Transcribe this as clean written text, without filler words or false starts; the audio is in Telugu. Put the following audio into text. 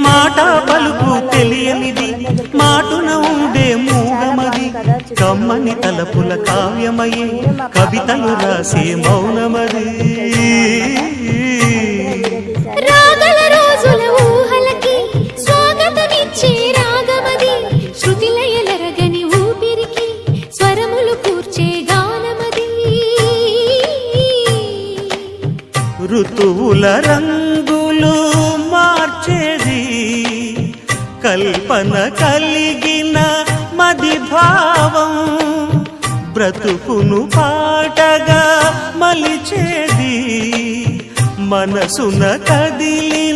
మాట పలుకు తెలియనిది మాటున ఉండే మూగమది కమ్మని తలపుల కావ్యమయే కవితలు రాసే మౌనమది రాగల రోజుల ఊహలకి స్వాగతమిచ్చే రాగమది శృతిలయలరగని ఊపిరికి స్వరములు కూర్చే గానమది ఋతువుల రంగులు మార్చేది కల్పన కలిగిన మది భావం బ్రతుకును పాటగా మలిచేది మనసున కదిలి